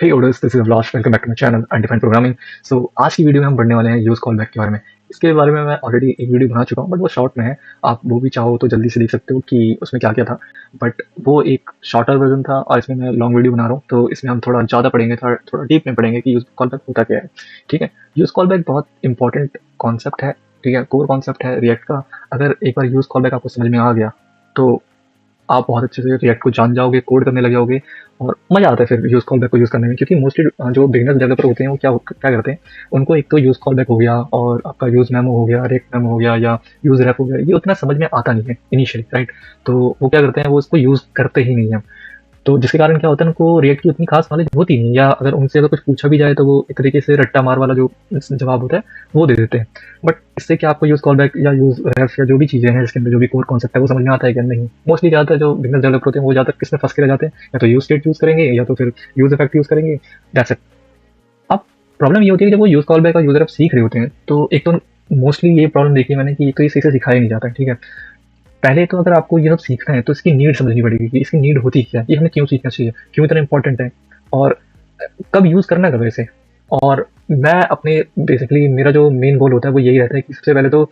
Hey audience, this is Abhilash. Welcome back to my channel undefined programming. So आज की video में हम पढ़ने वाले हैं यूज कॉल बैक के बारे में। इसके बारे में मैं ऑलरेडी एक वीडियो बना चुका हूँ, बट वो शॉर्ट में है। आप वो भी चाहो तो जल्दी से देख सकते हो कि उसमें क्या क्या था। बट वो एक शॉर्टर वर्जन था और इसमें मैं लॉन्ग वीडियो बना रहा हूँ, तो इसमें हम थोड़ा ज़्यादा पढ़ेंगे, थोड़ा डीप में पढ़ेंगे कि यूज कॉल बैक होता क्या है। ठीक है, यूज कॉल बैक बहुत इंपॉर्टेंट कॉन्सेप्ट है। ठीक है, कोर कॉन्सेप्ट है रिएक्ट का। अगर एक बार यूज कॉल बैक आपको समझ में आ गया तो आप बहुत अच्छे से रिएक्ट को जान जाओगे, कोड करने लग जाओगे और मज़ा आता है फिर यूज़ कॉल बैक को यूज़ करने में। क्योंकि मोस्टली जो बिगिनर्स डेवलपर होते हैं वो क्या करते हैं, उनको एक तो यूज़ कॉल बैक हो गया और आपका यूज़ मेमो हो गया, रिएक्ट मेमो हो गया या यूज़ रैप हो गया, ये उतना समझ में आता नहीं है इनिशियली, राइट। तो वो क्या करते हैं, वो इसको यूज़ करते ही नहीं है। तो जिसके कारण क्या होता है, उनको रिएक्ट की उतनी खास नॉलेज होती नहीं, या अगर उनसे अगर कुछ पूछा भी जाए तो वो एक तरीके से रट्टा मार वाला जो जवाब होता है वो दे देते हैं। बट इससे क्या आपको यूज कॉल बैक या यूज रेफ या जो भी चीज़ें हैं इसके अंदर जो भी कोर कॉन्सेप्ट है वो समझ में आता है क्या? नहीं। मोस्टली ज़्यादातर जो बिजनेस डेवलपर होते हैं वो ज़्यादातर किसमें फंस के रह जाते हैं, या तो यूज स्टेट यूज़ करेंगे या तो फिर यूज इफेक्ट यूज़ करेंगे, दैट्स इट। अब प्रॉब्लम ये होती है कि जब वो यूज कॉल बैक और यूजर एफ सीख रहे होते हैं तो एक तो मोस्टली ये प्रॉब्लम देखी है मैंने कि तो ये सही से सिखाया नहीं जाता है। ठीक है, पहले तो अगर आपको ये सब सीखना है तो इसकी नीड समझनी पड़ेगी कि इसकी नीड होती क्या है, ये हमें क्यों सीखना चाहिए, क्यों इतना इंपॉर्टेंट है, और कब यूज़ करना है, कब इसे। और मैं अपने बेसिकली मेरा जो मेन गोल होता है वो यही रहता है कि सबसे पहले तो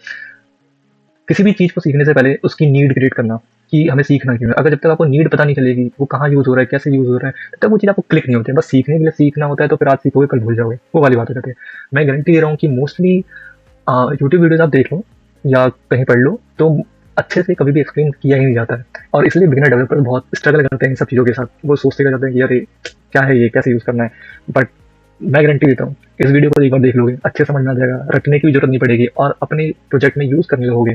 किसी भी चीज़ को सीखने से पहले उसकी नीड क्रिएट करना कि हमें सीखना क्यों है। अगर जब तक आपको नीड पता नहीं चलेगी वो कहाँ यूज़ हो रहा है, कैसे यूज़ हो रहा है, तब तक वो चीज़ आपको क्लिक नहीं होती है। बस सीखने के लिए सीखना होता है तो फिर आज सीखोगे कल भूल जाओगे, वो वाली बात हो जाती है। मैं गारंटी दे रहा हूँ कि मोस्टली यूट्यूब वीडियोज़ आप देख लो या कहीं पढ़ लो तो अच्छे से कभी भी एक्सप्लेन किया ही नहीं जाता है। और इसलिए बिगिनर डेवलपर बहुत स्ट्रगल करते हैं इन सब चीज़ों के साथ। वो सोचते रह जाते हैं कि यार ये क्या है, ये कैसे यूज़ करना है। बट मैं गारंटी देता हूँ, इस वीडियो को एक बार देख लोगे अच्छे समझ में आ जाएगा, रटने की भी जरूरत नहीं पड़ेगी और अपने प्रोजेक्ट में यूज़ करने लगोगे।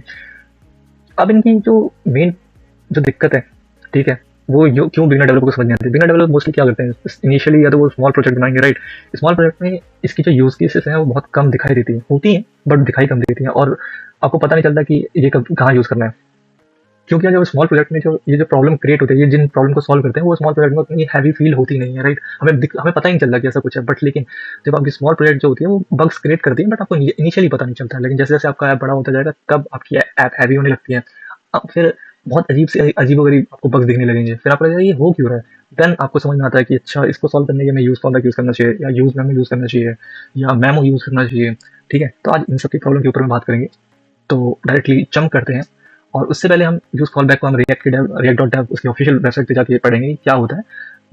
अब इनकी जो मेन जो दिक्कत है, ठीक है, वो क्यों बिगिनर डेवलपर को समझ नहीं आती। बिगिनर डेवलपर मोस्टली क्या करते हैं, इनिशियली या तो वो स्मॉल प्रोजेक्ट बनाएंगे, राइट। स्मॉल प्रोजेक्ट में इसकी जो यूज केसेस हैं वो बहुत कम दिखाई देती है, होती हैं बट दिखाई कम देती हैं, और आपको पता नहीं चलता कि ये कब कहाँ यूज करना है। क्योंकि जब स्मॉल प्रोजेक्ट में जो ये जो प्रॉब्लम क्रिएट होती है, ये जिन प्रॉब्लम को सॉल्व करते हैं वो स्मॉल प्रोजेक्ट में उतनी हैवी फील होती नहीं है, राइट। हमें पता ही नहीं चलता कि ऐसा कुछ है। बट लेकिन जब आपकी स्मॉल प्रोजेक्ट जो होती है वो बग्स क्रिएट करती है, बट आपको इनिशियली पता नहीं चलता है। लेकिन जैसे जैसे आपका ऐप बड़ा होता जाएगा तब आपकी ऐप हैवी होने लगती है। अब फिर बहुत अजीबोगरीब आपको बग्स दिखने लगेंगे, फिर आपको लगेगा ये हो क्यों रहा है। देन आपको समझ में आता है कि अच्छा, इसको सॉल्व करने के लिए यूज कॉल बैक यूज करना चाहिए, या यूज मेमो यूज करना चाहिए, या मेमो यूज करना चाहिए। ठीक है, तो आज इन सब की प्रॉब्लम के ऊपर में बात करेंगे। तो डायरेक्टली जंप करते हैं। और उससे पहले हम यूज कॉल बैक को हम रिएक्ट डॉट डेव उसकी ऑफिशियल वेबसाइट पे जाके पढ़ेंगे क्या होता है।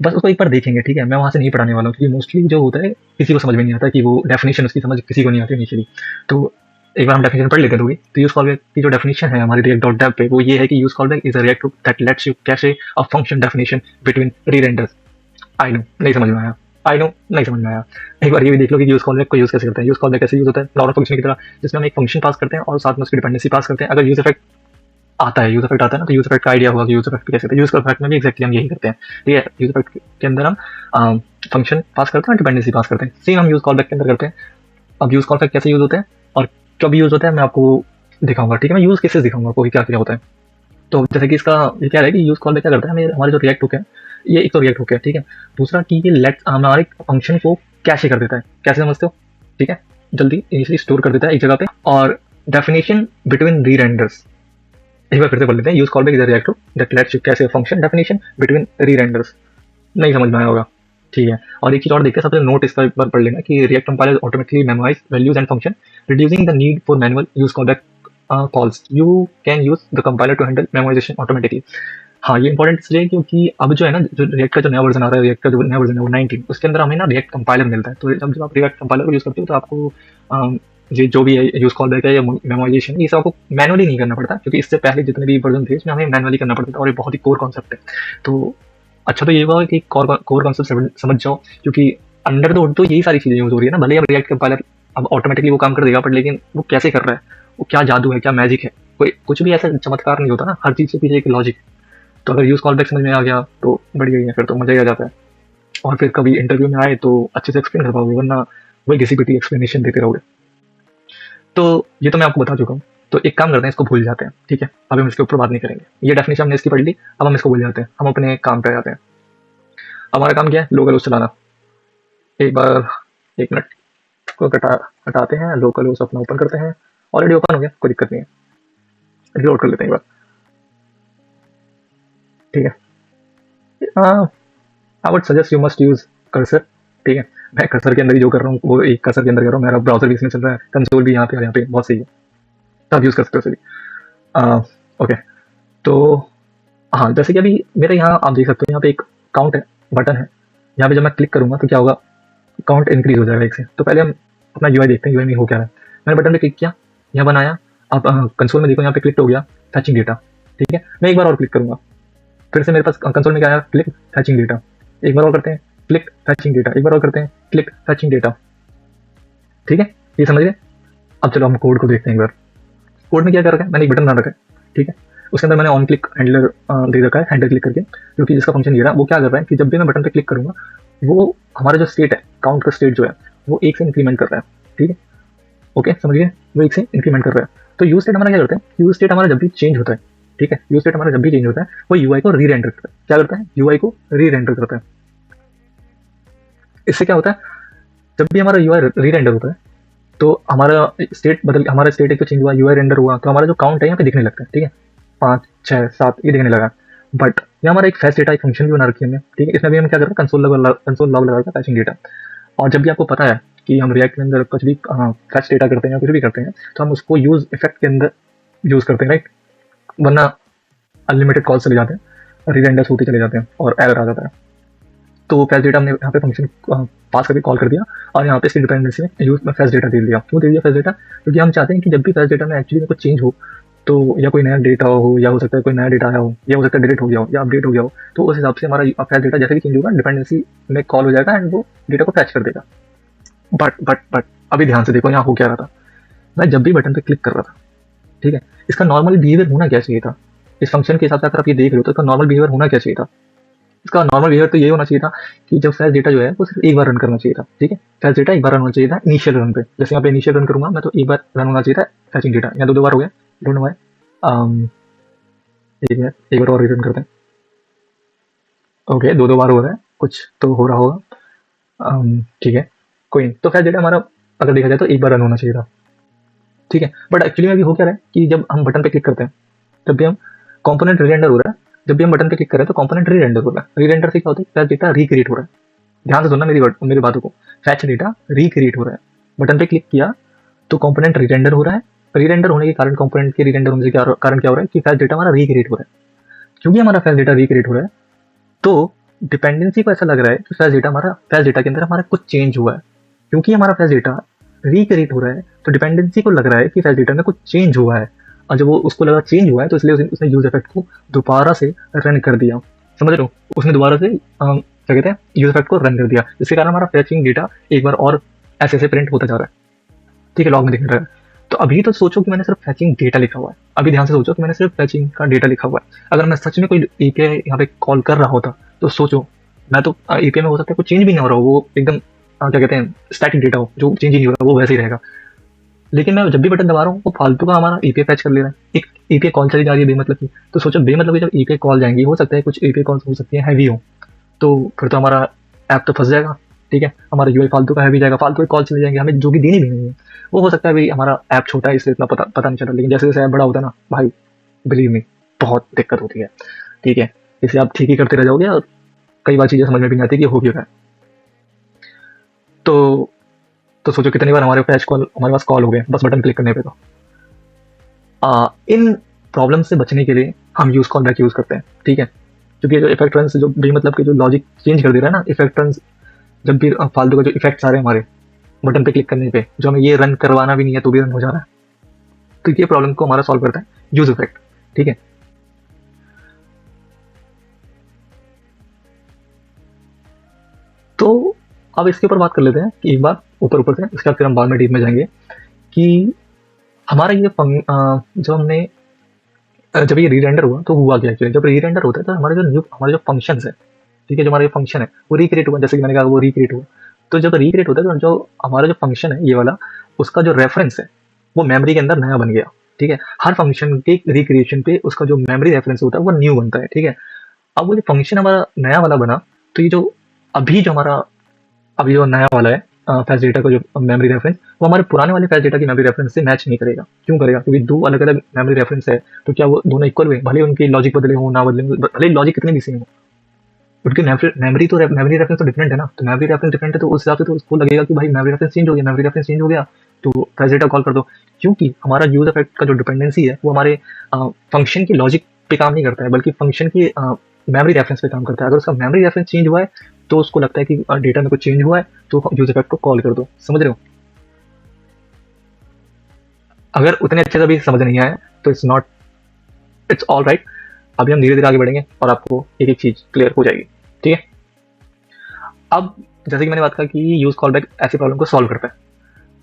बस उसको एक बार देखेंगे, ठीक है। मैं वहाँ से नहीं पढ़ाने वाला हूँ क्योंकि मोस्टली जो होता है किसी को समझ में नहीं आता, कि वो डेफिनेशन उसकी समझ किसी को नहीं आती इनिशियली। तो एक बार हम डेफिनेशन पढ़ लेते हैं। तो यूज कॉल बैक की जो डेफिनेशन है हमारी रिएक्ट डॉट डेव पे, वो ये है कि use call back is a React that lets you cache a function definition between re-renders. I know नहीं समझ में आया, आई नो नहीं समझ में आया। एक बार ये भी देख लो कि यूज कॉल बैक को यूज कैसे करते हैं। यूज कॉल बैक कैसे यूज होता है, नॉर्मल फंक्शन की तरह, जिसमें हम एक फंक्शन पास करते हैं और साथ में उसकी डिपेंडेंसी पास करते हैं। अगर यूज इफेक्ट आता है, यूज इफेक्ट आता है ना, तो यूज इफेक्ट का आइडिया होगा कि यूज इफेक्ट कैसे होता है। यूज इफेक्ट में भी एक्जैक्टली हम यही करते हैं। ठीक है, यूज इफेक्ट के अंदर हम फंक्शन पास करते हैं, डिपेंडेंसी पास करते हैं। सेम हम यूज कॉल बैक के अंदर करते हैं। अब यूज कॉल बैक कैसे यूज होते हैं और कब यूज होता है मैं आपको दिखाऊंगा। ठीक है, मैं यूज केसेस दिखाऊंगा आपको क्या क्या होता है। तो जैसे कि इसका ये क्या है कि यूज कॉल बैक क्या करता है, हमें हमारे जो रिएक्ट हुक है, ये एक तो रिएक्ट हुक है, ठीक है। दूसरा कि ये लेट हमारे फंक्शन को कैशे कर देता है। कैसे समझते हो? ठीक है, जल्दी इनिशियली स्टोर कर देता है एक जगह पे। और डेफिनेशन बिटवीन री रेंडर्स, एक बार फिर से पढ़ लेते हैं। Use call back is a React that lets you cache function definition between री रेंडर्स। नहीं समझ में आया होगा, ठीक है। और एक चीज और देखते हैं, सबसे नोट इसका एक बार पढ़ लेना कि React compiler automatically memorize values and function, reducing the need for manual use call back calls. You can use the compiler to handle memorization automatically. हाँ, ये इंपॉर्टेंट इसलिए क्योंकि अब जो है ना, जो रिएक्ट का जो नया वर्जन आ रहा है, रिएक्ट का जो नया वर्जन है वो 19, उसके अंदर हमें ना रिएक्ट कंपाइलर मिलता है। तो जब आप रिएक्ट कंपाइलर को यूज करते हो तो आपको ये जो भी यूज कॉल बैक है या मेमोराइजेशन, ये सब आपको मैनुअली नहीं करना पड़ता, क्योंकि इससे पहले जितने भी वर्जन थे इसमें हमें मैनुअली करना पड़ता था, और ये बहुत ही कोर कॉन्सेप्ट है। तो अच्छा तो ये हुआ कि कोर कॉन्सेप्ट समझ जाओ, क्योंकि अंडर द हुड तो यही सारी चीजें यूज हो रही है ना। भले अब रिएक्ट कंपाइलर अब ऑटोमेटिकली वो काम कर देगा, बट लेकिन वो कैसे कर रहा है, वो क्या जादू है, क्या मैजिक है, कोई कुछ भी ऐसा चमत्कार नहीं होता ना, हर चीज के पीछे एक लॉजिक। तो अगर यूज कॉल बैक समझ में आ गया तो बढ़िया ही है, फिर तो मजा ही आ जाता है। और फिर कभी इंटरव्यू में आए तो अच्छे से एक्सप्लेन कर पाओगे, वरना वही घिसी पिटी एक्सप्लेनेशन देते रहोगे। तो ये तो मैं आपको बता चुका हूँ। तो एक काम करते हैं, इसको भूल जाते हैं, ठीक है। अब हम इसके ऊपर बात नहीं करेंगे, ये डेफिनेशन हमने इसकी पढ़ ली, अब हम इसको भूल जाते हैं, हम अपने काम पे आ जाते हैं। हमारा काम क्या है, लोकल होस्ट चलाना। एक बार 1 मिनट को हटाते हैं, लोकल होस्ट अपना ओपन करते हैं। ऑलरेडी ओपन हो गया, कोई दिक्कत नहीं है, रिलोड कर लेते हैं एक बार। ठीक है, I would suggest you must use cursor. ठीक है। मैं कर्सर के अंदर ही जो कर रहा हूँ वो एक कर्सर के अंदर कर रहा हूँ, मेरा ब्राउजर भी इसमें चल रहा है, कंसोल भी यहाँ पे और यहाँ पे, बहुत सही है, तो आप यूज़ कर सकते हो सभी। ओके, तो हाँ, जैसे कि अभी मेरे यहाँ आप देख सकते हो, यहाँ पे एक काउंट है, बटन है, यहाँ पे जब मैं क्लिक करूँगा तो क्या होगा, काउंट इंक्रीज हो जाएगा 1 से। तो पहले हम अपना यूआई देखते हैं, यूआई में हो क्या है। मैंने बटन पे क्लिक किया, यहाँ बनाया, आप कंसोल में देखो यहाँ पे क्लिक हो गया, फैचिंग डेटा, ठीक है। मैं एक बार और क्लिक करूँगा, फिर से मेरे पास कंसोल में क्या आया, क्लिक फैचिंग डेटा, एक बार और करते हैं, क्लिक फैचिंग डेटा, एक बार और करते हैं, क्लिक फैचिंग डेटा, ठीक है, ये समझ गए। अब चलो हम कोड को देखते हैं एक बार। कोड में क्या कर रखा है, मैंने एक बटन बना रखा है, ठीक है, उसके अंदर मैंने ऑन क्लिक हैंडलर दे रखा है, हैंडल क्लिक करके, क्योंकि जिसका फंक्शन ये रहा, वो क्या कर रहा है कि जब भी मैं बटन पे क्लिक करूंगा, वो हमारा जो स्टेट है, काउंट का स्टेट जो है, वो 1 से इंक्रीमेंट कर रहा है, ठीक है। ओके, समझिए, वो 1 से इंक्रीमेंट कर रहा है। तो यूज स्टेट हमारा क्या करता है, यूज स्टेट हमारा जब भी चेंज होता है, ठीक है, यूज स्टेट हमारा जब भी चेंज होता है, वो यूआई को री रेंडर करता है। क्या करता है, यूआई को री रेंडर करता है। इससे क्या होता है, जब भी हमारा यूआई री रेंडर होता है, तो हमारा स्टेट एक तो चेंज हुआ, यूआई रेंडर हुआ, तो हमारा जो काउंट है यहाँ पे दिखने लगता है, ठीक है, 5, 6, 7 ये दिखने लगा। बट ये हमारा एक फैच डेटा एक फंक्शन भी बना रखी है हमने, ठीक है। इसमें भी हम क्या कर रहे हैं, कंसोल लॉग लगा के फैचिंग डेटा। और जब भी आपको पता है कि हम रिएक्ट के अंदर कुछ भी फैच डेटा करते हैं या कुछ भी करते हैं, तो हम उसको यूज इफेक्ट के अंदर यूज करते हैं, राइट, वरना अनलिमिटेड कॉल चले जाते हैं, रीरेंडर्स होते चले जाते हैं और एरर आ जाता है। तो फैच डेटा हमने यहाँ पे फंक्शन पास करके कॉल कर दिया, और यहाँ पे इसकी डिपेंडेंसी में यूज में फैच डेटा दे दिया। क्यों दे दिया फैच डेटा, क्योंकि हम चाहते हैं कि जब भी फैच डेटा में एक्चुअली कुछ चेंज हो, तो या कोई नया डेटा हो, या हो सकता है कोई नया डेटा आया हो, या हो सकता है डिलीट हो गया हो, या अपडेट हो गया हो, तो उस हिसाब से हमारा फैच डेटा जैसे भी चेंज होगा, डिपेंडेंसी में कॉल हो जाएगा एंड वो डेटा को फैच कर देगा। बट अभी ध्यान से देखो यहाँ हो क्या रहा था, मैं जब भी बटन पे क्लिक कर रहा था, ठीक है, इसका नॉर्मल बिहेवियर होना क्या चाहिए था, इस फंक्शन के हिसाब से अगर आप ये देख रहे हो तो इसका नॉर्मल बिहेवियर होना क्या चाहिए था। इसका नॉर्मल बिहेवियर तो ये होना चाहिए था कि जब फैच डेटा जो है वो सिर्फ एक बार रन करना चाहिए था, ठीक है, फैच डेटा एक बार रन होना चाहिए था इनिशियल रन पे। जैसे यहाँ पे इनिशियल रन करूंगा मैं, तो एक बार रन होना चाहिए था फैचिंग डेटा, या दो बार हो गया, डोंट नो व्हाई। एक बार और रिटर्न करते हैं। ओके, दो बार हो रहा है, कुछ तो हो रहा होगा, ठीक है, कोई नहीं। तो फैच डेटा हमारा अगर देखा जाए तो एक बार रन होना चाहिए था, ठीक है। बट एक्चुअली में अभी हो क्या रहा है कि जब हम बटन पे क्लिक करते हैं, जब भी हम कंपोनेंट री-रेंडर हो रहा है, जब भी हम बटन पे क्लिक कर रहे हैं तो कंपोनेंट री-रेंडर हो रहा है। री-रेंडर से क्या होता है, फैच डेटा रिक्रिएट हो रहा है। ध्यान से सुनना मेरी बातों को, फैच डेटा रिक्रिएट हो रहा है। बटन पे क्लिक किया तो कंपोनेंट री-रेंडर हो रहा है। री-रेंडर होने के कारण, कंपोनेंट के री-रेंडर होने से कारण क्या हो रहा है कि फैच डेटा हमारा रिक्रिएट हो रहा है। क्योंकि हमारा फैच डेटा रिक्रिएट हो रहा है, तो डिपेंडेंसी को ऐसा लग रहा है कि फैच डेटा के अंदर हमारा कुछ चेंज हुआ है। क्योंकि हमारा फैच डेटा रिक्रिएट हो रहा है, तो डिपेंडेंसी को लग रहा है कि फैच डेटा में कुछ चेंज हुआ है, और जब वो उसको लगा चेंज हुआ है, तो इसलिए उसने यूज इफेक्ट को दोबारा से रन कर दिया। समझ रहे हो, उसने दोबारा से क्या कहते हैं, यूज इफेक्ट को रन कर दिया। इसके कारण हमारा फैचिंग डेटा एक बार और ऐसे प्रिंट होता जा रहा है, ठीक है, लॉग में दिख रहा है। तो अभी तो सोचो कि मैंने सिर्फ फैचिंग डेटा लिखा हुआ है, अभी ध्यान से सोचो कि मैंने सिर्फ फैचिंग का डेटा लिखा हुआ है। अगर मैं सच में कोई एपीआई यहाँ पे कॉल कर रहा होता, तो सोचो, मैं तो एपीआई में हो सकता है कुछ चेंज भी नहीं हो रहा हो, वो एकदम क्या कहते हैं स्टैटिक डेटा हो, जो चेंज ही नहीं हो रहा, वो वैसे ही रहेगा। लेकिन मैं जब भी बटन दबा रहा हूँ, वो फालतू का हमारा एपीआई फैच कर ले रहा है, एक एपीआई कॉल चली जा रही है बेमतलब की। तो सोचो बेमतलब की जब एपीआई कॉल जाएंगी, हो सकता है कुछ एपीआई कॉल्स हो सकती है हैवी हो, तो फिर तो हमारा ऐप तो फंस जाएगा, ठीक है, हमारा यूआई फालतू का हैवी जाएगा, फालतू के कॉल चले जाएंगे, हमें जो कि देनी भी नहीं है। वो हो सकता है भाई हमारा ऐप छोटा है इसलिए इतना पता नहीं चला, लेकिन जैसे जैसे ऐप बड़ा होता है ना भाई, बिलीव मी, बहुत दिक्कत होती है, ठीक है। इसलिए आप ठीक ही करते रह जाओगे और कई बार चीजें समझ में भी नहीं आती कि हो क्यों रहा है। तो सोचो कितनी बार हमारे पास कॉल हो गए बस बटन क्लिक करने पे। तो इन प्रॉब्लम से बचने के लिए हम यूज कॉल बैक यूज करते हैं, ठीक है, क्योंकि जो इफेक्ट रन जो मतलब कि जो लॉजिक चेंज कर दे रहा है ना, इफेक्ट रन जब भी फालतू का जो इफेक्ट्स आ रहे हैं हमारे बटन पे क्लिक करने पे, जो हमें ये रन करवाना भी नहीं है तो भी रन हो जा रहा है, तो ये प्रॉब्लम को हमारा सॉल्व करता है यूज इफेक्ट, ठीक है। तो अब इसके ऊपर बात कर लेते हैं कि एक बार ऊपर से, इसके बाद फिर हम बाद में डीप में जाएंगे कि हमारा ये जब ये री-रेंडर हुआ तो हुआ क्या एक्चुअली। जब री-रेंडर होता है तो हमारे जो फंक्शन है, ठीक है, जो हमारा फंक्शन है वो रिक्रिएट हुआ, जैसे कि मैंने कहा वो रिक्रिएट हुआ। तो जब रिक्रिएट होता है तो जो हमारा जो फंक्शन है ये वाला, उसका जो रेफरेंस है वो मेमोरी के अंदर नया बन गया, ठीक है। हर फंक्शन के रिक्रिएशन पे उसका जो मेमोरी रेफरेंस होता है वो न्यू बनता है, ठीक है। अब वो जो फंक्शन हमारा नया वाला बना, तो ये जो अभी जो नया वाला है फैच डेटा का जो मेमोरी रेफरेंस, वो हमारे पुराने वाले फैच डेटा की मेमोरी रेफरेंस से मैच नहीं करेगा। क्यों करेगा, क्योंकि दो अलग अलग मेमोरी रेफरेंस है, तो क्या वो दोनों इक्वल हुए, भले उनकी लॉजिक बदले हो ना बदले, भले लॉजिक कितने भी सेम हो, उनकी मेमोरी रेफरेंस तो डिफरेंट है ना, तो मेमोरी रेफरेंस डिफरेंट है तो उस हिसाब से तो उसको लगेगा कि भाई मेमोरी रेफरेंस चेंज हो गया, मेमोरी रेफरेंस चेंज हो गया तो फैच डेटा कॉल कर दो। क्योंकि हमारा यूज इफेक्ट का जो डिपेंडेंसी है वो हमारे फंक्शन की लॉजिक पे काम नहीं करता है, बल्कि फंक्शन की मेमोरी रेफरेंस पे काम करता है। अगर उसका मेमोरी रेफरेंस चेंज हुआ है तो उसको लगता है कि डेटा में कुछ चेंज हुआ है, तो यूज इफेक्ट को कॉल कर दो। समझ रहे हो? अगर उतने अच्छे से भी समझ नहीं आया तो इट्स ऑल राइट। अभी हम धीरे धीरे आगे बढ़ेंगे और आपको एक एक चीज क्लियर हो जाएगी। ठीक है, अब जैसे कि मैंने बात कहा कि यूज कॉल बैक ऐसी प्रॉब्लम को सॉल्व करता है,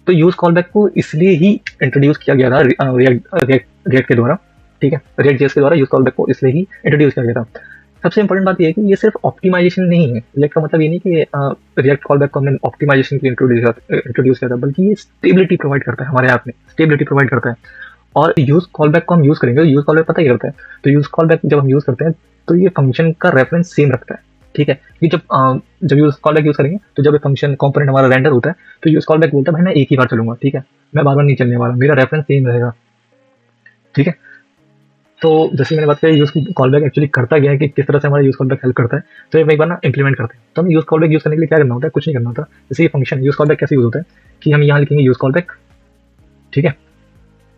तो यूज कॉल बैक को इसलिए ही इंट्रोड्यूस किया गया था रिएक्ट के द्वारा। ठीक है, रिएक्ट जेएस के द्वारा यूज कॉल बैक को इसलिए ही इंट्रोड्यूस किया गया था। सबसे इंपॉर्टेंट बात यह है कि ये सिर्फ ऑप्टिमाइजेशन नहीं है। रिएक्ट का मतलब ये नहीं कि रिएक्ट कॉल बैक को हमने ऑप्टिमाइजेशन के लिए इंट्रोड्यूस किया था, बल्कि ये स्टेबिलिटी प्रोवाइड करता है, हमारे ऐप में स्टेबिलिटी प्रोवाइड करता है। और यूज कॉल बैक को हम यूज करेंगे, यूज कॉल बैक पता ही करता है, तो यूज कॉल बैक जब हम यूज करते हैं तो ये फंक्शन का रेफरेंस सेम रखता है। ठीक है, ये जब यूज कॉल बैक यूज करेंगे तो जब फंक्शन कंपोनेंट हमारा रेंडर होता है तो यूज कॉल बैक बोलता है भाई मैं एक ही बार चलूंगा, ठीक है, मैं बार बार नहीं चलने वाला, मेरा रेफरेंस सेम रहेगा। ठीक है, तो जैसे मैंने बात की यूज कॉल बैक एक्चुअली करता गया है कि किस तरह से हमारा यूज कॉल बैक हेल्प करता है, तो एक बार ना इंप्लीमेंट करते हैं। तो हम यूज कॉल बैक यूज करने के लिए क्या करना होता है, कुछ नहीं करना होता। जैसे ये फंक्शन यूज कॉल बैक कैसे यूज होता है कि हम यहाँ लिखेंगे यूज कॉल बैक, ठीक है,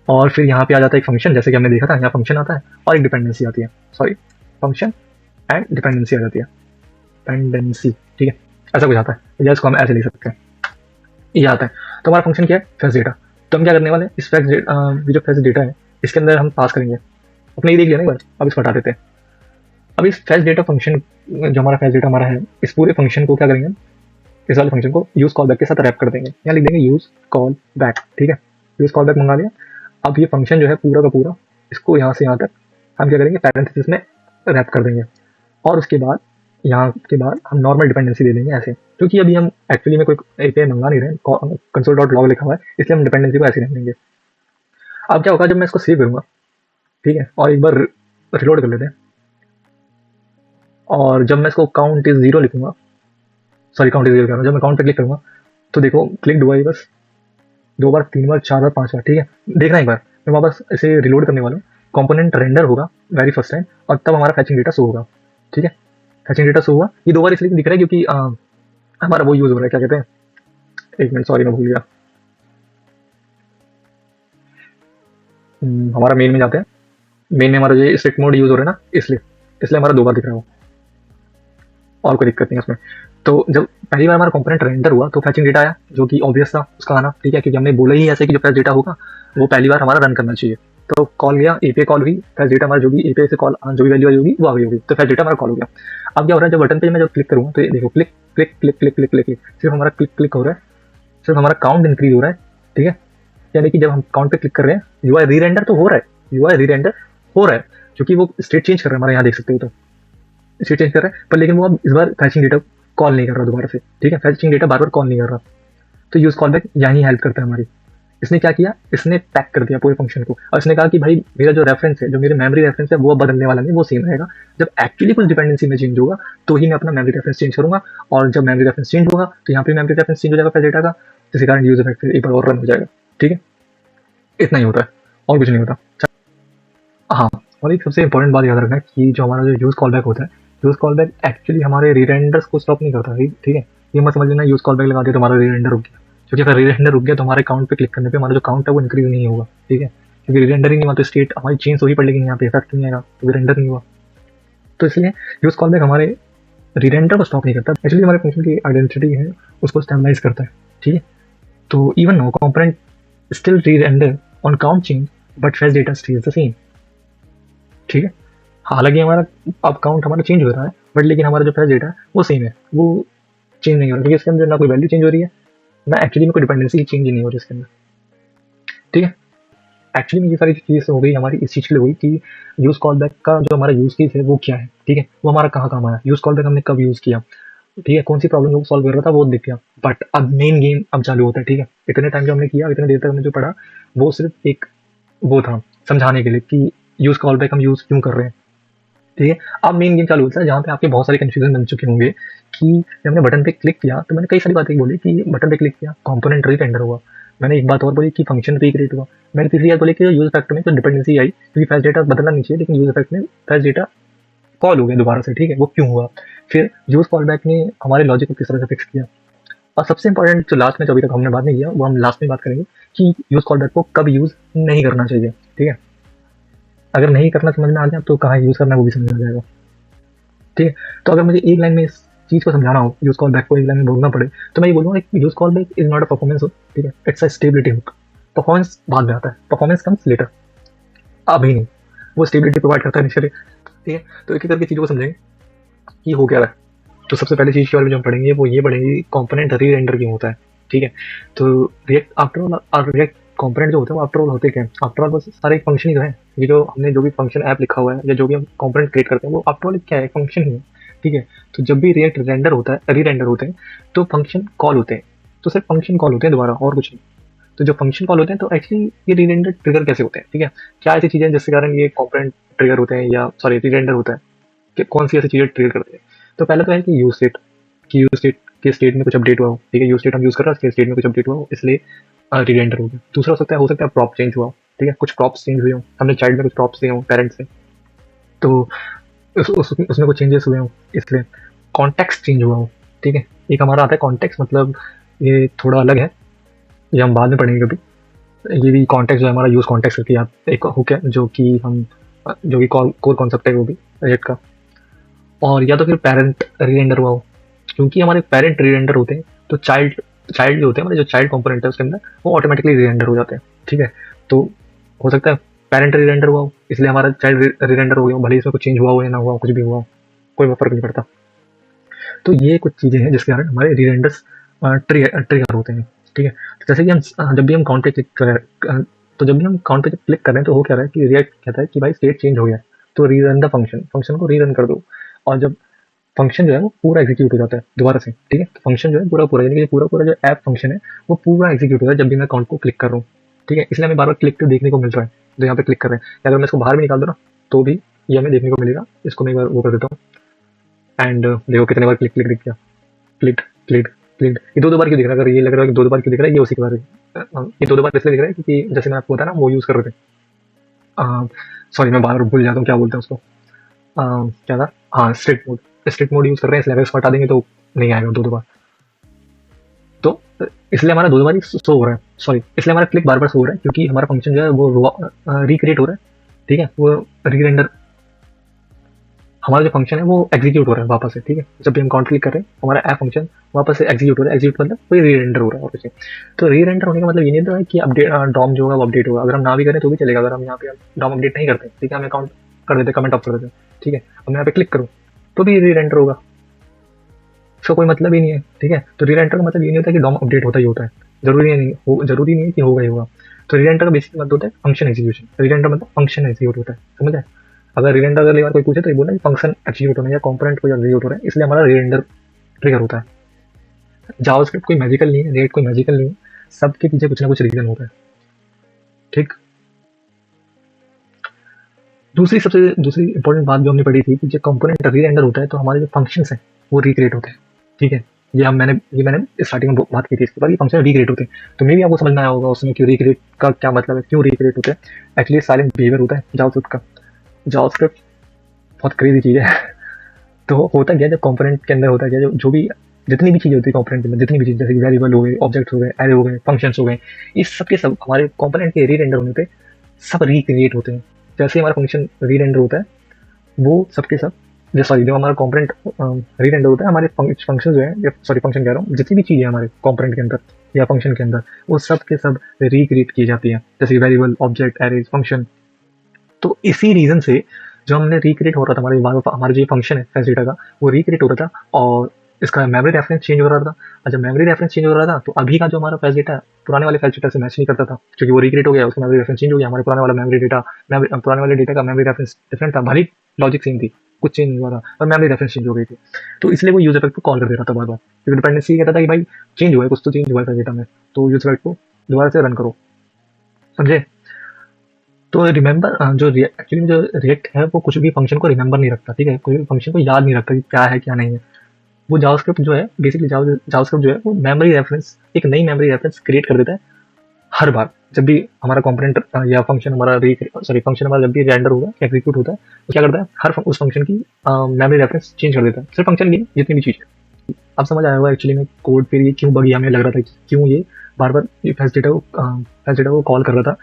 और फिर यहाँ पे आ जाता है एक फंक्शन, जैसे कि हमने देखा था यहाँ फंक्शन आता है और एक डिपेंडेंसी आती है, सॉरी फंक्शन एंड डिपेंडेंसी आ जाती है, डिपेंडेंसी। ठीक है, ऐसा कुछ आता है या इसको हम ऐसे लिख सकते हैं, ये आता है। तो हमारा फंक्शन क्या है, फेच डेटा। तो हम क्या करने वाले हैं, इस फेच जो फेच डेटा है इसके अंदर हम पास करेंगे, अपने ये देख लिया ना एक बार, अब इसको हटा देते हैं। अब इस फेच डेटा फंक्शन जो हमारा फेच डेटा हमारा है, इस पूरे फंक्शन को क्या करेंगे, इस वाले फंक्शन को यूज कॉल बैक के साथ रैप कर देंगे, यहाँ लिख देंगे यूज कॉल बैक। ठीक है, यूज कॉल बैक मंगा लिया। अब ये फंक्शन जो है पूरा का पूरा, इसको यहाँ से यहाँ तक हम क्या करेंगे, पैरेंथेसिस में रैप कर देंगे, और उसके बाद यहाँ के बाद हम नॉर्मल डिपेंडेंसी दे देंगे ऐसे, क्योंकि अभी हम एक्चुअली में कोई एपीआई मंगा नहीं रहे, कंसोल डॉट लॉग लिखा हुआ है, इसलिए हम डिपेंडेंसी को ऐसे रख देंगे। अब क्या होगा, जब मैं इसको सेव करूंगा, ठीक है, और एक बार रिलोड कर लेते हैं, और जब मैं इसको काउंट इज जीरो लिखूंगा, सॉरी काउंट इज जीरो करूँगा, जब मैं काउंट पे क्लिक करूंगा तो देखो क्लिक हुआ ही बस 2 बार 3 बार 4 बार 5 बार। ठीक है, देखना एक बार, मैं वापस इसे रिलोड करने वाला हूँ, कंपोनेंट रेंडर होगा वेरी फर्स्ट टाइम, और तब हमारा फैचिंग डेटा शो होगा। ठीक है, फैचिंग डेटा शो हुआ, ये 2 बार इसलिए दिख रहा है क्योंकि हमारा वो यूज हो रहा है, क्या कहते हैं, एक मिनट सॉरी मैं भूल गया, हमारा मेन में जाते हैं, मेन में हमारा जो स्ट्रिक्ट मोड यूज हो रहा है ना, इसलिए हमारा 2 बार दिख रहा है वो, और कोई दिक्कत नहीं है उसमें। तो जब पहली बार हमारा कंपोनेंट रेंडर हुआ तो फैचिंग डेटा आया, जो कि ऑब्वियस था उसका आना, ठीक है, क्योंकि हमने बोला ही ऐसे कि जो फैच डेटा होगा वो पहली बार हमारा रन करना चाहिए। तो कॉल गया, एपीआई कॉल हुई, फैच डेटा हमारा जो भी एपीआई से कॉल जो भी वैल्यू आई होगी वो आ गई होगी, तो फैच डेटा हमारा कॉल हो गया। अब क्या हो रहा है, जब बटन पे मैं जब क्लिक करूँगा तो देखो click click click click click click, सिर्फ हमारा क्लिक क्लिक हो रहा है, सिर्फ हमारा काउंट इंक्रीज हो रहा है। ठीक है, यानी कि जब हम काउंट पे क्लिक कर रहे हैं, यूआई री रेंडर तो हो रहा है, यूआई री रेंडर हो रहा है, क्योंकि वो स्टेट चेंज कर रहा है हमारे यहाँ, देख सकते हो, तो स्टेट चेंज कर रहा है, पर लेकिन वो अब इस बार फैचिंग डेटा कॉल नहीं कर रहा दोबारा से। ठीक है, फैचिंग डेटा बार बार कॉल नहीं कर रहा, तो यूज कॉल बैक यहीं हेल्प करता है हमारी। इसने क्या किया, इसने पैक कर दिया पूरे फंक्शन को, और इसने कहा कि भाई मेरा जो रेफरेंस है, जो मेरे मेमोरी रेफरेंस है वो बदलने वाला नहीं, वो सेम रहेगा। जब एक्चुअली कुछ डिपेंडेंसी में चेंज होगा तो ही मैं अपना मेमोरी रेफरेंस चेंज करूंगा, और जब मेमोरी रेफरेंस चेंज होगा तो यहाँ पे मेमोरी रेफरेंस चेंज हो जाएगा डेटा का, जिसके कारण यूज इफेक्ट एक बार और रन हो जाएगा। ठीक है, इतना ही होता है और कुछ नहीं होता। हाँ, और एक सबसे इंपॉर्टेंट बात याद रखना है कि जो हमारा जो यूज कॉल बैक होता है, यूज कॉल बैक एक्चुअली हमारे रीरेंडर्स को स्टॉप नहीं करता है। ठीक है, ये मत समझ लेना यूज कॉल बैक लगा दिया तो हमारा रीरेंडर रुक गया, क्योंकि अगर रीरेंडर रुक गया तो हमारे काउंट पे क्लिक करने पे हमारा जो काउंट है वो इंक्रीज नहीं होगा। ठीक है, क्योंकि रीरेंडर ही नहीं हुआ तो स्टेट हमारी चेंज हो ही पड़, लेकिन यहाँ पे इफेक्ट नहीं आएगा, तो रीरेंडर नहीं हुआ। तो इसलिए यूज कॉल बैक हमारे रीरेंडर को स्टॉप नहीं करता, एक्चुअली हमारे फंक्शन की आइडेंटिटी है उसको स्टेबलाइज करता है। ठीक है, तो even know component still re-render on count change but fetch data stage the same. ठीक है, हालांकि हमारा अब काउंट हमारा चेंज हो रहा है, बट लेकिन हमारा जो फेच डेटा है वो सेम है, वो चेंज नहीं हो रहा, क्योंकि इसके अंदर ना कोई वैल्यू चेंज हो रही है, ना एक्चुअली में कोई डिपेंडेंसी चेंज नहीं हो रही इसके अंदर। ठीक है, एक्चुअली में ये सारी चीज़ हो गई हमारी इस चीज़ के लिए हुई कि यूज कॉल बैक का जो हमारा यूज केस है वो क्या है। ठीक है, वो हमारा कहाँ काम आया, यूज कॉल बैक हमने कब यूज किया, ठीक है, कौन सी प्रॉब्लम को सॉल्व कर रहा था वो दिख गया। बट अब मेन गेम अब चालू होता है। ठीक है, इतने टाइम जो हमने किया, इतने देर तक हमने जो पढ़ा, वो सिर्फ एक वो था समझाने के लिए कि यूज कॉल बैक हम यूज क्यों कर रहे हैं। ठीक है, अब मेन गेम चालू होता है जहाँ पे आपके बहुत सारे कंफ्यूजन बन चुके होंगे कि जब हमने बटन पे क्लिक किया तो मैंने कई सारी बातें बोली कि बटन पे क्लिक किया कंपोनेंट रीरेंडर हुआ, मैंने एक बात और बोली कि फंक्शन रीक्रिएट हुआ, मैंने तीसरी बात बोली कि यूज फैक्टर में तो डिपेंडेंसी आई, क्योंकि फैच डेटा बदलना नहीं चाहिए, लेकिन यूज फैक्ट में फैच डेटा कॉल हो गया दोबारा से। ठीक है, वो क्यों हुआ, फिर यूज़ कॉल बैक ने हमारे लॉजिक को किस तरह से फिक्स किया, और सबसे इंपॉर्टेंट जो लास्ट में जो अभी तक हमने बात नहीं किया वो हम लास्ट में बात करेंगे कि यूज़ कॉल बैक को कब यूज़ नहीं करना चाहिए। ठीक है, अगर नहीं करना समझ में आ गया तो कहाँ यूज़ करना वो भी समझ में आ जाएगा। ठीक है, तो अगर मुझे एक लाइन में इस चीज़ को समझाना हो, यूज़ कॉल बैक को एक लाइन में बोलना पड़े, तो मैं ये बोलूँगा use call back is not a performance hook. ठीक है, it's a stability hook. Performance बाद में आता है, परफॉर्मेंस कम्स लेटर, अभी नहीं। वो स्टेबिलिटी प्रोवाइड करता है इनिशियली। ठीक है, तो एक एक करके चीज़ों को समझेंगे कि हो क्या रहा है। तो सबसे पहले चीज़ के बारे में जो हम पढ़ेंगे वो ये पढ़ेंगे कंपोनेंट री रेंडर क्यों होता है। ठीक है, तो रिएक्ट आफ्टर ऑल और रिएक्ट कंपोनेंट जो होते हैं वो आफ्टर ऑल होते क्या है, आफ्टर ऑल बस सारे एक फंक्शन ही तो है। ये जो हमने जो भी फंक्शन ऐप लिखा हुआ है या जो भी हम कंपोनेंट क्रिएट करते हैं वो आफ्टर ऑल क्या है, फंक्शन ही है। ठीक है, तो जब भी रिएक्ट रेंडर होता है, री रेंडर होते हैं, तो फंक्शन कॉल होते हैं, तो सिर्फ फंक्शन कॉल होते हैं दोबारा, और कुछ नहीं। तो जो फंक्शन कॉल होते हैं तो एक्चुअली ये री रेंडर ट्रिगर कैसे होते हैं। ठीक है, क्या ऐसी चीज़ें जिसके कारण ये कंपोनेंट ट्रिगर होते हैं या सॉरी री रेंडर होता है, कि कौन सी ऐसी चीज़ें ट्रिगर करते हैं। तो पहले तो है कि यूज स्टेट, कि यूज स्टेट के स्टेट में कुछ अपडेट हुआ हो। ठीक है, यूज स्टेट हम यूज कर रहे हैं, उसके स्टेट में कुछ अपडेट हुआ हो, इसलिए री रेंडर हो गया। दूसरा हो सकता है प्रॉप चेंज हुआ हो। ठीक है, कुछ प्रॉप्स चेंज हुए हो, हमने चाइल्ड में कुछ प्रॉप्स दिए हो पेरेंट्स से, तो उसमें कुछ चेंजेस हुए हो, इसलिए कॉन्टेक्स्ट चेंज हुआ हो। ठीक है, एक हमारा आता है कॉन्टेक्स्ट, मतलब ये थोड़ा अलग है, ये हम बाद में पढ़ेंगे कभी। ये भी कॉन्टेक्स्ट जो है हमारा यूज कॉन्टेक्स्ट करके याद एक हुक है, जो कि हम जो कि कोर कॉन्सेप्ट है वो भी रिएक्ट का। और या तो फिर पेरेंट री रेंडर हुआ हो, क्योंकि हमारे पेरेंट री रेंडर होते हैं तो चाइल्ड चाइल्ड जो होते हैं हमारे, जो चाइल्ड कंपोनेंट है उसके अंदर, वो ऑटोमेटिकली री रेंडर हो जाते हैं। ठीक है, तो हो सकता है पेरेंट री रेंडर हुआ हो इसलिए हमारा चाइल्ड री रेंडर हो गया हो, भले इसमें कुछ चेंज हुआ हो या ना हुआ हो, कुछ भी हुआ हो, कोई फर्क नहीं पड़ता। तो ये कुछ चीज़ें हैं जिसके कारण हमारे री रेंडर्स ट्रिगर होते हैं। ठीक है, जैसे कि हम जब भी हम काउंट पे क्लिक करें, तो जब भी हम काउंट पे क्लिक कर रहे हैं तो हो क्या रहा है कि रिएक्ट कहता है कि भाई स्टेट चेंज हो गया, तो रीरन द फंक्शन, फंक्शन को रीरन कर दो। और जब फंक्शन जो है वो पूरा एग्जीक्यूट हो जाता है दोबारा से। ठीक है, तो फंक्शन जो है पूरा पूरा, यानी कि पूरा पूरा जो ऐप फंक्शन है वो पूरा एग्जीक्यूट हो रहा है जब भी मैं अकाउंट को क्लिक कर रहा हूँ। ठीक है, इसलिए हमें बार बार क्लिक तो देखने को मिल रहा है, जो यहाँ पे क्लिक कर रहे हैं। अगर मैं इसको बाहर भी निकाल दूँ ना तो भी ये हमें देखने को मिलेगा। इसको मैं एक बार वो कर देता हूँ, एंड देखो कितने बार क्लिक क्लिक दिख गया, क्लिक क्लिक क्लिक। ये दो बार क्यों दिख रहा है, अगर ये लग रहा है कि दो बार क्यों दिख रहा है, ये उसी के बारे में, ये दो बार इसलिए दिख रहा है क्योंकि जैसे मैं आपको बताया ना वो यूज़ कर रहे थे। सॉरी मैं बार बार भूल जाता हूँ क्या बोलते हैं उसको, क्या था, हाँ strict mode, strict mode use कर रहे हैं, इसलिए अगर इसको हटा देंगे तो नहीं आएगा दो बार। तो इसलिए हमारा दो बार ही शो हो रहा है, सॉरी इसलिए हमारा क्लिक बार बार शो हो रहा है क्योंकि हमारा फंक्शन जो है वो रिक्रिएट हो रहा है। ठीक है, वो री रेंडर, हमारा जो फंक्शन है वो एग्जीक्यूट हो रहा है वापस से। ठीक है, जब भी हम काउंट क्लिक कर रहे हैं हमारा ऐप फंक्शन वापस से एग्जीक्यूट हो रहा है, एग्जीक्यूट मतलब कोई री रेंडर हो रहा है और कुछ नहीं। तो री रेंडर होने का मतलब ये नहीं होता है कि अपडेट डॉम जो होगा वो अपडेट होगा, अगर हम ना भी करें तो भी चलेगा। अगर हम यहाँ पे डॉम अपडेट नहीं करते, ठीक है, हम अकाउंट कर देते, कमेंट ऑफ कर देते, ठीक है, अब मैं यहाँ पे क्लिक करूँ तो भी री रेंडर होगा, इसका कोई मतलब ही नहीं है। ठीक है, तो री रेंडर का मतलब ये नहीं होता कि डॉम अपडेट होता ही होता है, जरूरी नहीं, जरूरी नहीं है कि होगा ही होगा। तो री रेंडर का बेसिक मतलब होता है फंक्शन एग्जीक्यूशन, री रेंडर मतलब फंक्शन एग्जीक्यूट होता है, समझ आए। अगर री रेंडर अगली बार कोई पूछे तो ये बोलना कि फंक्शन एग्जीक्यूट होना है या कंपोनेंट कोई एग्जीक्यूट हो रहा है, इसलिए हमारा री रेंडर ट्रिगर होता है। जावास्क्रिप्ट कोई मैजिकल नहीं है, रिएक्ट कोई मैजिकल नहीं है, सबके पीछे कुछ ना कुछ रीजन होता है। ठीक, दूसरी इंपॉर्टेंट बात जो हमने पढ़ी थी कि जब कंपोनेंट री रेंडर होता है तो हमारे जो फंक्शंस हैं वो रिक्रिएट होते हैं। ठीक है, ये मैंने स्टार्टिंग में बात की थी, इसके बाद ये फंक्शन रिक्रिएट होते हैं। तो मे भी आपको समझ में आया होगा उसमें क्यों रिक्रिएट का क्या मतलब है, क्यों रिक्रिएट होते हैं। एक्चुअली साइलेंट बिहेवियर होता है जावास्क्रिप्ट का। जावास्क्रिप्ट बहुत क्रेजी चीज़ है। तो होता क्या है, जब कंपोनेंट के अंदर होता है क्या, जो भी जितनी भी चीज़ें होती है कंपोनेंट के अंदर, जितनी भी चीज़ जैसे वेरिएबल हो गए, ऑब्जेक्ट हो गए, एरे हो गए, फंक्शंस हो गए, इस सब के सब हमारे कंपोनेंट के री रेंडर होने पे सब रिक्रिएट होते हैं। जैसे हमारा फंक्शन री रेंडर होता है वो सबके सब, जो हमारा कंपोनेंट री रेंडर होता है, हमारे फंक्शन जो है, सॉरी फंक्शन कह रहा हूँ, जितनी भी चीज़ें हमारे कंपोनेंट के अंदर या फंक्शन के अंदर, वो सब के सब रिक्रिएट की जाती है, जैसे वेरिएबल, ऑब्जेक्ट, एरे, फंक्शन। तो इसी रीजन से जो हमने रिक्रिएट हो रहा था, हमारे जो फंक्शन है फैंस डेटा का, वो रिक्रिएट हो रहा था और इसका मेमोरी रेफरेंस चेंज हो रहा था। और जब मेमोरी रेफरेंस चेंज हो रहा था तो अभी का जो हमारा फैंस डेटा है पुराने वाले फैंस डेटा से मैच नहीं करता था, क्योंकि वो रिक्रिएट हो गया, उसका मेमोरी रेफरेंस चेंज हो गया। हमारे पुराने वाले डेटा का मेमोरी रेफरेंस डिफरेंट था, भले लॉजिक सेम थी, कुछ चेंज नहीं हुआ था, पर मेमोरी रेफरेंस चेंज हो गई थी। तो इसलिए वो यूजर इफेक्ट को कॉल कर दे रहा था बार बार, क्योंकि डिपेंडेंसी कहता था कि भाई चेंज हुआ है, कुछ तो चेंज हुआ है फैंस डेटा में, तो यूजर इफेक्ट को दोबारा से रन करो, समझे। तो रिमेंबर जो एक्चुअली जो रिएक्ट है वो कुछ भी फंक्शन को रिमेंबर नहीं रखता। ठीक है, कोई फंक्शन को याद नहीं रखता कि क्या है क्या नहीं है। वो जावास्क्रिप्ट जो है बेसिकली जावास्क्रिप्ट जो है वो मेमोरी रेफरेंस, एक नई मेमोरी रेफरेंस क्रिएट कर देता है हर बार जब भी हमारा कंपोनेंट या फंक्शन हमारा जब भी रेंडर होगा, एग्जीक्यूट होता है, तो क्या करता है, उस फंक्शन की मेमोरी रेफरेंस चेंज कर देता है, सिर्फ फंक्शन की जितनी भी चीज़ है। अब समझ आया होगा एक्चुअली में कोड फिर ये क्यों बगी, हमें लग रहा था कि क्यों ये बार बार फैच डेटा को कॉल कर रहा था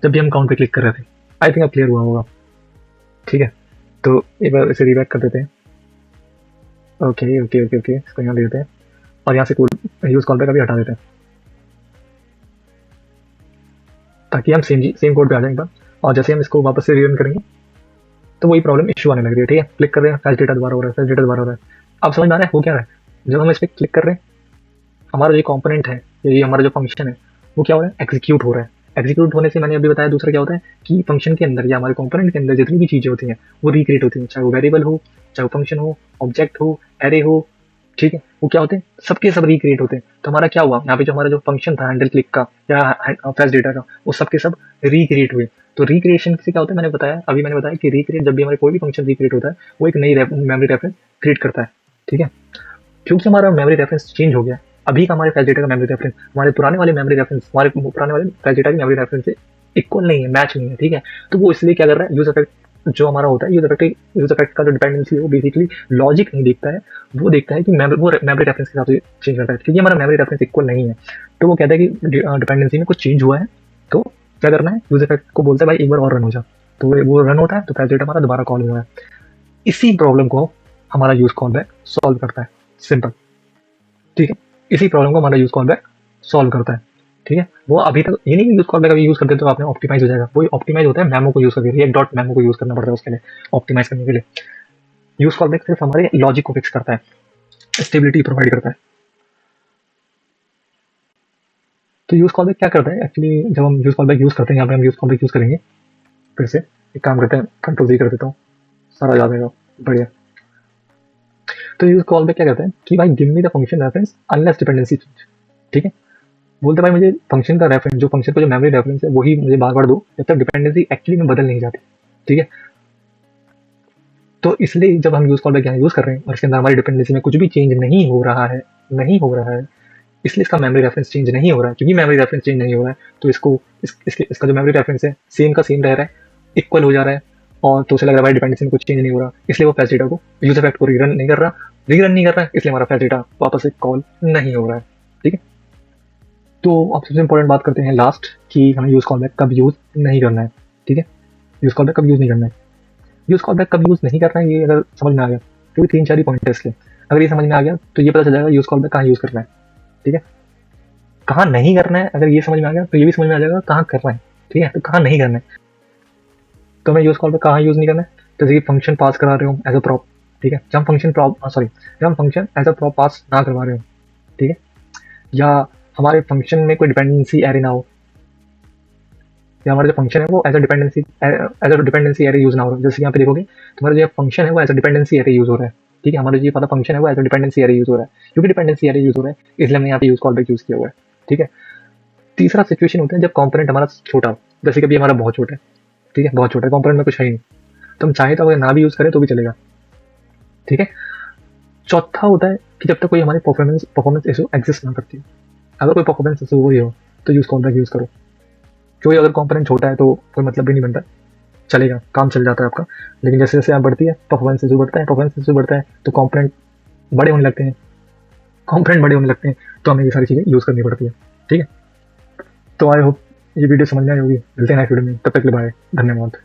जब भी हम काउंट पे क्लिक कर रहे थे। आई थिंक अब क्लियर हुआ होगा। ठीक है, तो एक बार इसे रीबैक कर देते हैं। ओके ओके ओके ओके, इसको यहाँ ले देते हैं और यहाँ से कोड यूज कॉल बैक अभी हटा देते हैं, ताकि हम सेम कोड पे आ जाए एक बार। और जैसे हम इसको वापस से रीरन करेंगे तो वही प्रॉब्लम इशू आने लग रही है। ठीक है, क्लिक कर रहे हैं, फैच डेटा दोबारा हो रहा है, फैच डेटा दोबारा हो रहा है। अब समझ में आ रहा है हो क्या रहा है, जब हम इस पर क्लिक कर रहे हैं, हमारा जो कंपोनेंट है, ये हमारा जो फंक्शन है, वो क्या हो रहा है, एग्जीक्यूट हो रहा है। एग्जीक्यूट होने से मैंने अभी बताया दूसरा क्या होता है कि फंक्शन के अंदर या हमारे कंपोनेंट के अंदर जितनी भी चीजें होती हैं वो रिक्रिएट होती हैं, चाहे वो वेरिएबल हो, चाहे वो फंक्शन हो, ऑब्जेक्ट हो, एरे हो। ठीक है, वो क्या होते हैं, सबके सब रिक्रिएट होते हैं। तो हमारा क्या हुआ, यहाँ पे जो हमारा जो फंक्शन था हैंडल क्लिक का या फैच डेटा का, वो सबके सब रिक्रिएट हुए। तो रिक्रिएशन से क्या होता है, मैंने बताया कि रिक्रिएट जब भी हमारे कोई भी फंक्शन रिक्रिएट होता है, वो एक नई मेमोरी रेफरेंस क्रिएट करता है। ठीक है, क्योंकि हमारा मेमोरी रेफरेंस चेंज हो गया, अभी का हमारे फैच डेटा का मेमोरी रेफरेंस हमारे पुराने वाले फैच डेटा की मेमोरी रेफरेंस से इक्वल नहीं है, मैच नहीं है। ठीक है, तो वो इसलिए क्या कर रहा है, यूज इफेक्ट जो हमारा होता है, यूज इफेक्ट का जो डिपेंडेंसी है वो बेसिकली लॉजिक नहीं देखता है, वो देखता है कि वो मेमोरी रेफरेंस के हिसाब से चेंज करता है। क्योंकि हमारा मेमोरी रेफरेंस इक्वल नहीं है, तो वो कहता है कि डिपेंडेंसी में कुछ चेंज हुआ है, तो क्या करना है, यूज इफेक्ट को बोलता है भाई एक बार और रन हो जा। तो वो रन होता है, तो फैच डेटा हमारा दोबारा कॉल हुआ है। इसी प्रॉब्लम को हमारा यूज कॉल बैक सॉल्व करता है, सिंपल। ठीक है, इसी प्रॉब्लम को हमारा यूज कॉल बैक सॉल्व करता है। ठीक है, वो अभी तक ये नहीं यूज कॉल बैक अभी यूज करते तो आपने ऑप्टिमाइज हो जाएगा, वो ऑप्टिमाइज होता है मेमो को यूज करके, रिएक्ट डॉट मेमो को यूज करना पड़ता है उसके लिए, ऑप्टिमाइज करने के लिए। यूज कॉल बैक सिर्फ हमारे लॉजिक को फिक्स करता है, स्टेबिलिटी प्रोवाइड करता है। तो यूज कॉल बैक क्या करता है एक्चुअली, जब हम यूज कॉल बैक यूज करते हैं, यहाँ पे हम यूज कॉल बैक यूज करेंगे, फिर से एक काम करते हैं, कंट्रोल जी कर देता हूँ, सारा याद आएगा, बढ़िया। तो यूज कॉल बैक क्या करता है कि भाई give me the function reference unless dependency change. ठीक है, बोलते भाई मुझे फंक्शन का रेफरेंस, जो फंक्शन का जो मेमोरी रेफरेंस है वही मुझे बार बार दो, जब तक डिपेंडेंसी एक्चुअली में बदल नहीं जाती। ठीक है, तो इसलिए जब हम यूज कॉल बैक यहाँ यूज कर रहे हैं और इसके अंदर हमारी डिपेंडेंसी में कुछ भी चेंज नहीं हो रहा है, इसलिए इसका मेमोरी रेफरेंस चेंज नहीं हो रहा है। क्योंकि मेमोरी रेफरेंस चेंज नहीं हो रहा है, तो इसका जो मेमोरी रेफरेंस है सेम का सेम रह रहा है, इक्वल हो जा रहा है, और तो उसे लग रहा है भाई डिपेंडेंसी में कुछ चेंज नहीं हो रहा, इसलिए वो फैच डेटा को यूज इफेक्ट को रीरन नहीं कर रहा है, इसलिए हमारा फैच डेटा वापस से कॉल नहीं हो रहा है। ठीक है, तो अब सबसे इंपॉर्टेंट बात करते हैं लास्ट, कि हमें यूज कॉल बैक कब यूज नहीं करना है। ठीक है, यूज कॉल बैक कब यूज नहीं करना है, यूज कॉल बैक कब यूज नहीं करना है, ये अगर समझ में आ गया, क्योंकि 3-4 ही पॉइंट है इसके, अगर ये समझ में आ गया तो ये पता चल जाएगा यूज कॉल बैक कहाँ यूज करना है। ठीक है, कहाँ नहीं करना है, अगर ये समझ में आ गया तो ये भी समझ में आ जाएगा कहाँ करना है। ठीक है, तो कहाँ नहीं करना है, तो हमें यूज कॉल बैक कहाँ यूज नहीं करना है, जैसे कि फंक्शन पास करा रहे हो एज अ प्रॉप। ठीक है, जब हम फंक्शन एज अ प्रॉप पास ना करवा रहे हो। ठीक है, या हमारे फंक्शन में कोई डिपेंडेंसी एरे ना हो, या हमारा जो फंक्शन है वो as a dependency array use ना हो रहा है। जैसे यहाँ पे देखोगे तुम्हारा जो फंक्शन है वो as a dependency array use हो रहा है। ठीक है, हमारा जो वाला फंक्शन है वो as a dependency array use हो रहा है, क्योंकि डिपेंडेंसी एरे यूज हो रहा है इसलिए हमने यहाँ पे यूज कॉल बैक यूज किया हुआ है। ठीक है, तीसरा सिचुएशन होता है जब कंपोनेंट हमारा छोटा हो, जैसे कि अभी हमारा बहुत छोटा है। ठीक है, बहुत छोटा है कंपोनेंट में कुछ है ही नहीं, तो हम चाहे तो अगर ना भी यूज करें तो भी चलेगा। ठीक है, चौथा होता है कि जब तक कोई हमारी परफॉर्मेंस इशू एग्जिस्ट ना करती हो, अगर कोई परफॉर्मेंस इशू हो रही हो तो यूज कॉल बैक यूज करो, क्योंकि अगर कंपोनेंट छोटा है तो कोई मतलब भी नहीं बनता, चलेगा, काम चल जाता है आपका। लेकिन जैसे जैसे आप बढ़ती है परफॉर्मेंस इशू बढ़ता है तो कंपोनेंट बड़े होने लगते हैं, तो हमें ये सारी चीज़ें यूज़ करनी पड़ती है। ठीक है, तो आई होप ये वीडियो समझ में आई होगी। मिलते हैं नेक्स्ट वीडियो में, तब तक के लिए बाय, धन्यवाद।